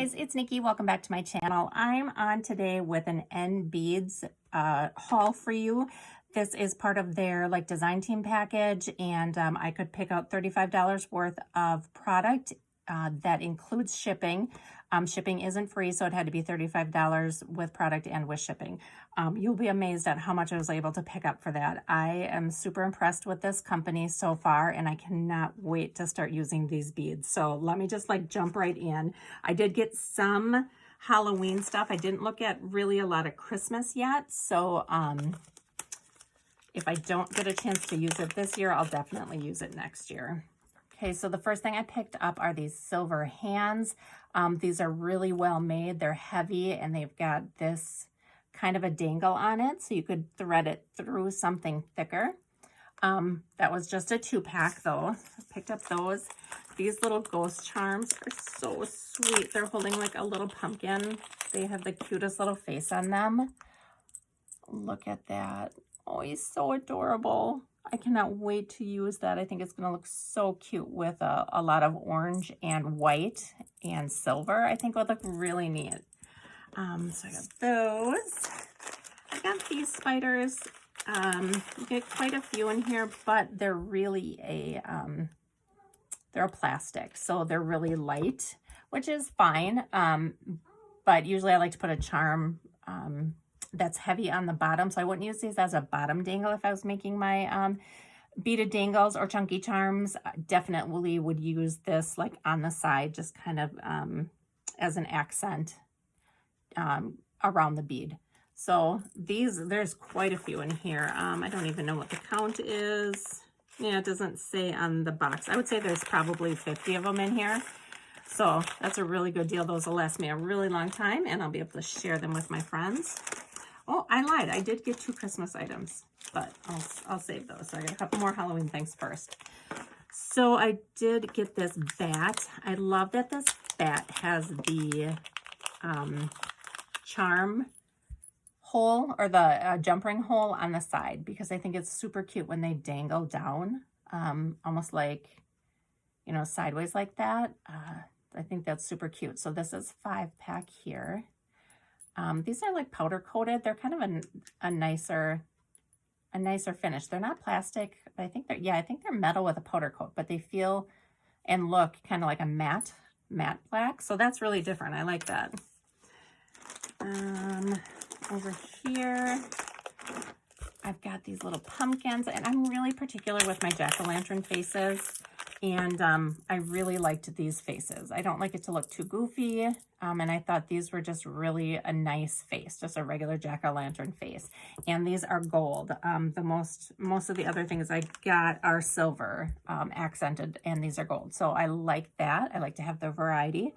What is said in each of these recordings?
guys, it's Nikki. Welcome back to my channel. I'm on today with an N Beads haul for you. This is part of their design team package, and I could pick out $35 worth of product that includes shipping. Shipping isn't free, so it had to be $35 with product and with shipping. You'll be amazed at how much I was able to pick up for that. I am super impressed with this company so far, and I cannot wait to start using these beads. So let me just jump right in. I did get some Halloween stuff. I didn't look at really a lot of Christmas yet, so if I don't get a chance to use it this year, I'll definitely use it next year. Okay, so the first thing I picked up are these silver hands. These are really well made. They're heavy and they've got this kind of a dangle on it, so you could thread it through something thicker. That was just a 2-pack though. I picked up those. These little ghost charms are so sweet. They're holding like a little pumpkin. They have the cutest little face on them. Look at that. Oh, he's so adorable. I cannot wait to use that. I think it's going to look so cute with a lot of orange and white and silver. I think it would look really neat. So I got those. I got these spiders. You get quite a few in here, but they're really they're a plastic, so they're really light, which is fine. But usually I like to put a charm that's heavy on the bottom, so I wouldn't use these as a bottom dangle if I was making my beaded dangles or chunky charms. Definitely would use this on the side, just kind of as an accent around the bead. So there's quite a few in here. I don't even know what the count is. Yeah, it doesn't say on the box. I would say there's probably 50 of them in here. So that's a really good deal. Those will last me a really long time, and I'll be able to share them with my friends. Oh, I lied. I did get 2 Christmas items, but I'll save those. So I got a couple more Halloween things first. So I did get this bat. I love that this bat has the charm hole, or the jump ring hole on the side, because I think it's super cute when they dangle down, almost like, sideways like that. I think that's super cute. So this is 5-pack here. These are powder coated. They're kind of a nicer finish. They're not plastic, but I think they're metal with a powder coat, but they feel and look kind of like a matte black. So that's really different. I like that. Over here, I've got these little pumpkins, and I'm really particular with my jack-o'-lantern faces. And I really liked these faces. I don't like it to look too goofy. And I thought these were just really a nice face, just a regular jack-o'-lantern face. And these are gold. Most of the other things I got are silver accented, and these are gold. So I like that. I like to have the variety.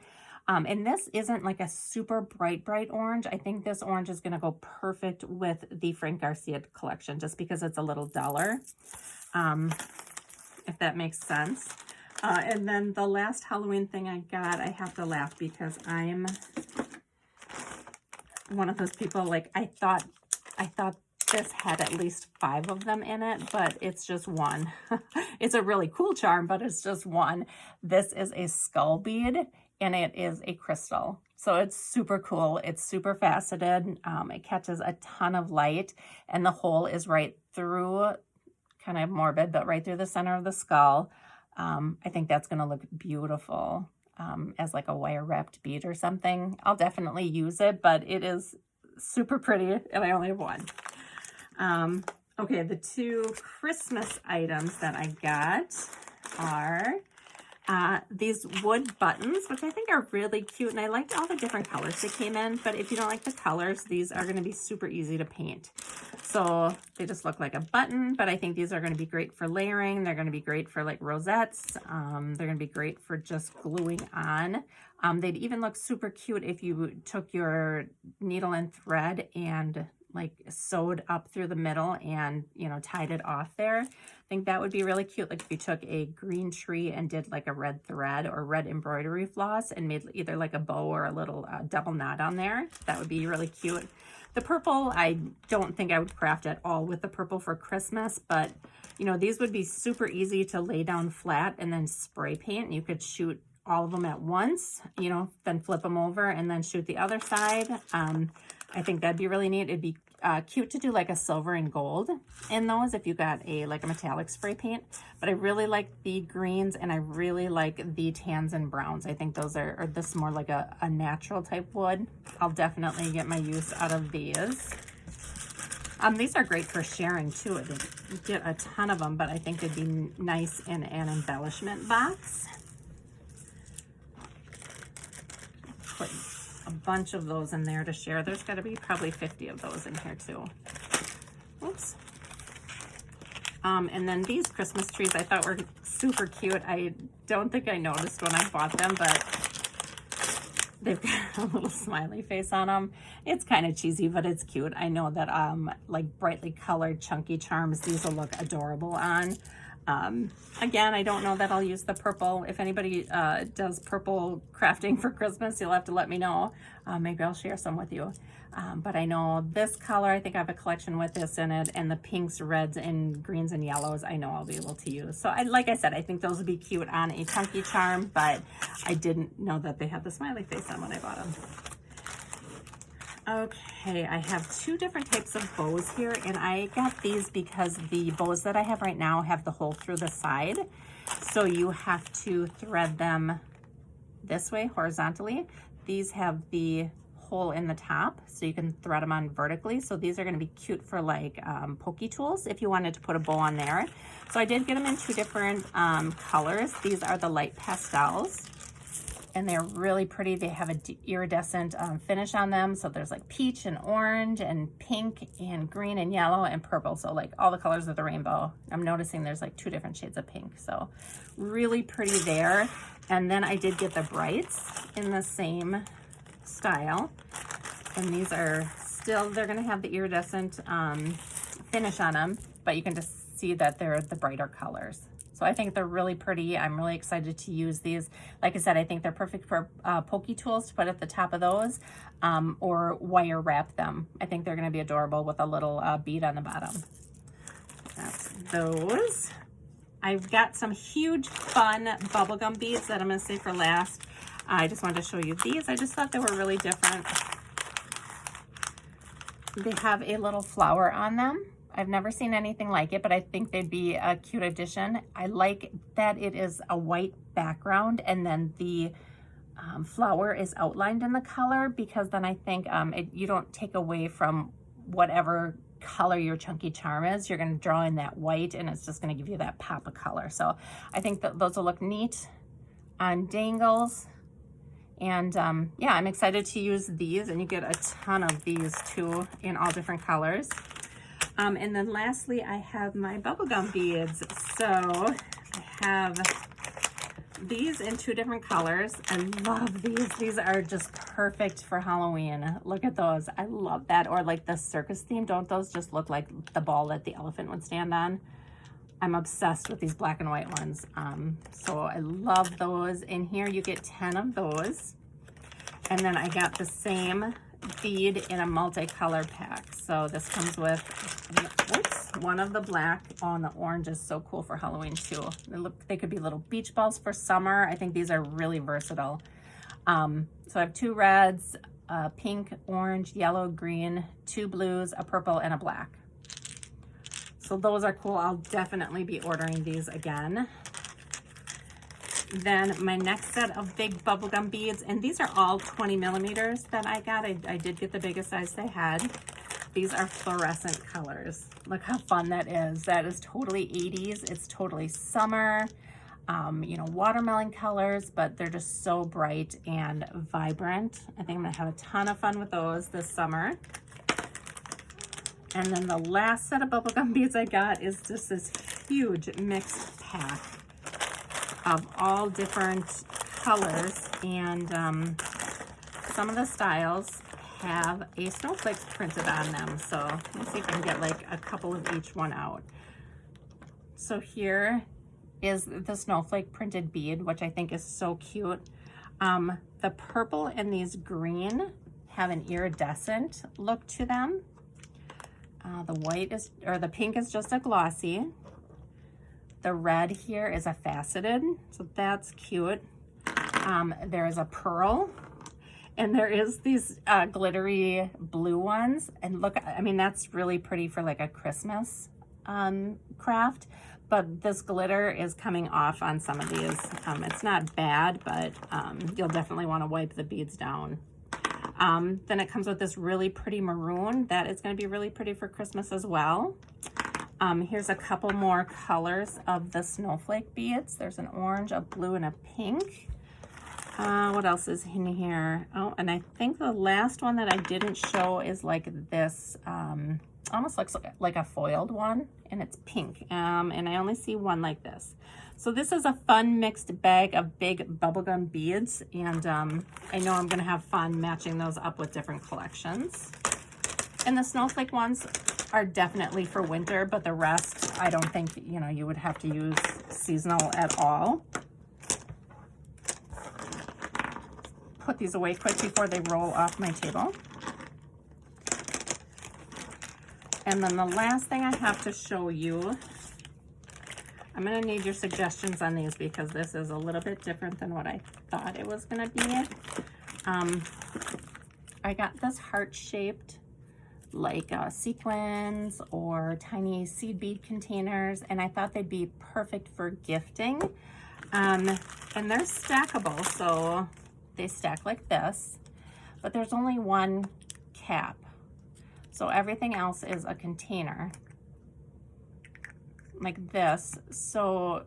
And this isn't like a super bright orange. I think this orange is going to go perfect with the Frank Garcia collection, just because it's a little duller. If that makes sense. And then the last Halloween thing I got, I have to laugh because I'm one of those people, I thought this had at least 5 of them in it, but it's just one. It's a really cool charm, but it's just one. This is a skull bead, and it is a crystal. So it's super cool. It's super faceted. It catches a ton of light, and the hole is right through, kind of morbid, but right through the center of the skull. I think that's going to look beautiful as a wire wrapped bead or something. I'll definitely use it, but it is super pretty, and I only have one. Okay, the 2 Christmas items that I got are these wood buttons, which I think are really cute, and I liked all the different colors that came in, but if you don't like the colors, these are going to be super easy to paint. So they just look like a button, but I think these are going to be great for layering. They're going to be great for rosettes. They're going to be great for just gluing on. They'd even look super cute if you took your needle and thread and sewed up through the middle and, tied it off there. I think that would be really cute. If you took a green tree and did a red thread or red embroidery floss and made either a bow or a little double knot on there, that would be really cute. The purple, I don't think I would craft at all with the purple for Christmas, but these would be super easy to lay down flat and then spray paint. You could shoot all of them at once, you know, then flip them over and then shoot the other side. I think that'd be really neat. It'd be cute to do like a silver and gold in those if you got like a metallic spray paint. But I really like the greens and I really like the tans and browns. I think those are this more like a natural type wood. I'll definitely get my use out of these. These are great for sharing too. You get a ton of them, but I think it'd be nice in an embellishment box. Put a bunch of those in there to share. There's got to be probably 50 of those in here too. Oops. And then these Christmas trees I thought were super cute. I don't think I noticed when I bought them, but they've got a little smiley face on them. It's kind of cheesy, but it's cute. I know that like brightly colored chunky charms, these will look adorable on. Again, I don't know that I'll use the purple. If anybody does purple crafting for Christmas, you'll have to let me know. Maybe I'll share some with you. But I know this color, I think I have a collection with this in it, and the pinks, reds, and greens and yellows, I know I'll be able to use. So like I said, I think those would be cute on a chunky charm, but I didn't know that they had the smiley face on when I bought them. Okay, I have two different types of bows here, and I got these because the bows that I have right now have the hole through the side. So you have to thread them this way horizontally. These have the hole in the top, so you can thread them on vertically. So these are going to be cute for like pokey tools if you wanted to put a bow on there. So I did get them in two different colors. These are the light pastels, and they're really pretty. They have a iridescent finish on them. So there's like peach and orange and pink and green and yellow and purple. So like all the colors of the rainbow. I'm noticing there's like two different shades of pink. So really pretty there. And then I did get the brights in the same style. And these are still, they're going to have the iridescent finish on them, but you can just see that they're the brighter colors. So I think they're really pretty. I'm really excited to use these. Like I said, I think they're perfect for pokey tools to put at the top of those, or wire wrap them. I think they're going to be adorable with a little bead on the bottom. That's those. I've got some huge fun bubblegum beads that I'm going to save for last. I just wanted to show you these. I just thought they were really different. They have a little flower on them. I've never seen anything like it, but I think they'd be a cute addition. I like that it is a white background and then the flower is outlined in the color, because then I think you don't take away from whatever color your chunky charm is. You're going to draw in that white and it's just going to give you that pop of color. So I think that those will look neat on dangles. And yeah, I'm excited to use these, and you get a ton of these too in all different colors. And then lastly, I have my bubblegum beads. So I have these in two different colors. I love these. These are just perfect for Halloween. Look at those. I love that. Or like the circus theme. Don't those just look like the ball that the elephant would stand on? I'm obsessed with these black and white ones. So I love those. In here you get 10 of those. And then I got the same bead in a multicolor pack. So this comes with, oops, one of the black. Oh, and the orange is so cool for Halloween too. They could be little beach balls for summer. I think these are really versatile. So I have 2 reds, pink, orange, yellow, green, 2 blues, a purple, and a black. So those are cool. I'll definitely be ordering these again. Then my next set of big bubblegum beads, and these are all 20 millimeters that I got. I did get the biggest size they had. These are fluorescent colors. Look how fun that is. That is totally 80s. It's totally summer. You know, watermelon colors, but they're just so bright and vibrant. I think I'm gonna have a ton of fun with those this summer. And then the last set of bubblegum beads I got is just this huge mixed pack of all different colors, and some of the styles have a snowflake printed on them. So let me see if I can get like a couple of each one out. So here is the snowflake printed bead, which I think is so cute. The purple and these green have an iridescent look to them. The white is, or the pink is just a glossy. The red here is a faceted, so that's cute. There is a pearl, and there is these glittery blue ones. And look, I mean, that's really pretty for like a Christmas craft. But this glitter is coming off on some of these. It's not bad, but you'll definitely want to wipe the beads down. Then it comes with this really pretty maroon. That is going to be really pretty for Christmas as well. Here's a couple more colors of the snowflake beads. There's an orange, a blue, and a pink. What else is in here? Oh, and I think the last one that I didn't show is like this, almost looks like a foiled one, and it's pink. And I only see one like this. So this is a fun mixed bag of big bubblegum beads, and I know I'm gonna have fun matching those up with different collections. And the snowflake ones are definitely for winter, but the rest, I don't think, you know, you would have to use seasonal at all. Put these away quick before they roll off my table. And then the last thing I have to show you, I'm gonna need your suggestions on these because this is a little bit different than what I thought it was gonna be. I got this heart-shaped like sequins or tiny seed bead containers, and I thought they'd be perfect for gifting. And they're stackable, so they stack like this, but there's only one cap. So everything else is a container like this. So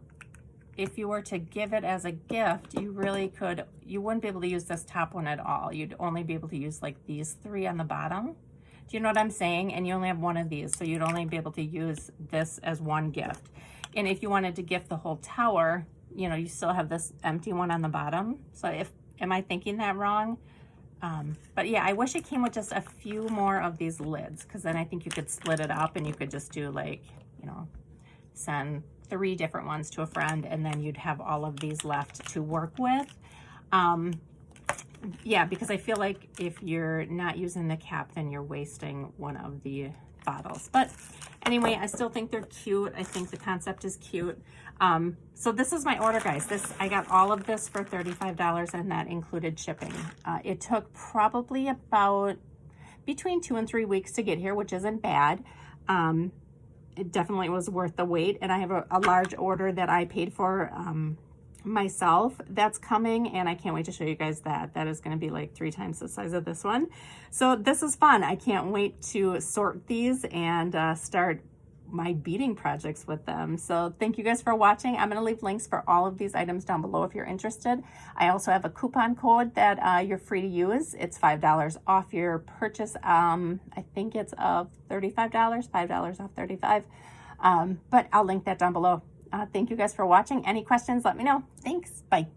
if you were to give it as a gift, you really could, you wouldn't be able to use this top one at all. You'd only be able to use like these three on the bottom. Do you know what I'm saying? And you only have one of these, so you'd only be able to use this as one gift. And if you wanted to gift the whole tower, you know, you still have this empty one on the bottom. So am I thinking that wrong? But yeah, I wish it came with just a few more of these lids, because then I think you could split it up and you could just do like, you know, send 3 different ones to a friend, and then you'd have all of these left to work with. Yeah, because I feel like if you're not using the cap, then you're wasting one of the bottles. But anyway, I still think they're cute. I think the concept is cute. So this is my order, guys. I got all of this for $35, and that included shipping. It took probably about between 2 and 3 weeks to get here, which isn't bad. It definitely was worth the wait, and I have a large order that I paid for myself that's coming, and I can't wait to show you guys that. That is going to be like 3 times the size of this one. So this is fun. I can't wait to sort these and start my beading projects with them. So thank you guys for watching. I'm going to leave links for all of these items down below if you're interested. I also have a coupon code that you're free to use. It's $5 off your purchase. I think it's of $35, $5 off 35. But I'll link that down below. Thank you guys for watching. Any questions, let me know. Thanks. Bye.